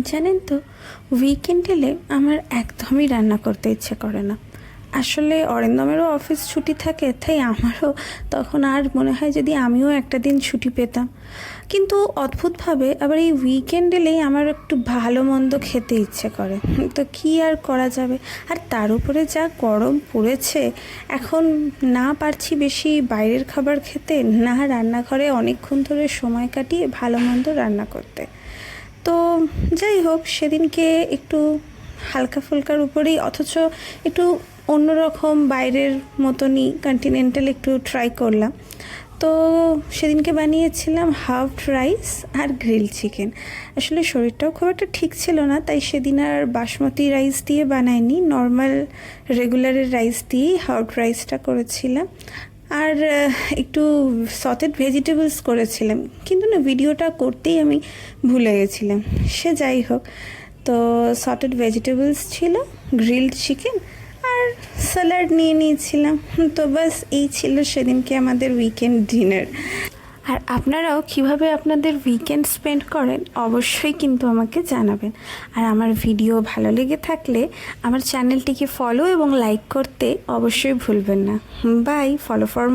জানেন তো, উইকেন্ড এলে আমার একদমই রান্না করতে ইচ্ছে করে না। আসলে অরিন্দমেরও অফিস ছুটি থাকে, তাই আমারও তখন আর মনে হয় যদি আমিও একটা দিন ছুটি পেতাম। কিন্তু অদ্ভুতভাবে আবার এই উইকেন্ড এলেই আমার একটু ভালো মন্দ খেতে ইচ্ছে করে। তো কী আর করা যাবে। আর তার উপরে যা গরম পড়েছে, এখন না পারছি বেশি বাইরের খাবার খেতে, না রান্নাঘরে অনেকক্ষণ ধরে সময় কাটিয়ে ভালো মন্দ রান্না করতে। তো যাই হোক, সেদিনকে একটু হালকা ফুলকার উপরেই, অথচ একটু অন্যরকম বাইরের মতনই কন্টিনেন্টাল একটু ট্রাই করলাম। তো সেদিনকে বানিয়েছিলাম হাফ রাইস আর গ্রিল চিকেন। আসলে শরীরটাও খুব একটা ঠিক ছিল না, তাই সেদিন আর বাসমতি রাইস দিয়ে বানাইনি, নর্মাল রেগুলারের রাইস দিয়েই হাফ রাইসটা করেছিলাম। আর একটু সটেড ভেজিটেবলস করেছিলাম, কিন্তু না ভিডিওটা করতেই আমি ভুলে গেছিলাম। সে যাই হোক, তো সটেড ভেজিটেবলস ছিল, গ্রিলড চিকেন আর স্যালাড নিয়ে নিয়েছিলাম। তো বাস এই ছিল সেদিনকে আমাদের উইকেন্ড ডিনার। আর আপনারাও কিভাবে আপনাদের উইকেন্ড স্পেন্ড করেন অবশ্যই কিন্তু আমাকে জানাবেন। আর আমার ভিডিও ভালো লেগে থাকলে আমার চ্যানেলটিকে ফলো এবং লাইক করতে অবশ্যই ভুলবেন না। Bye, follow for more.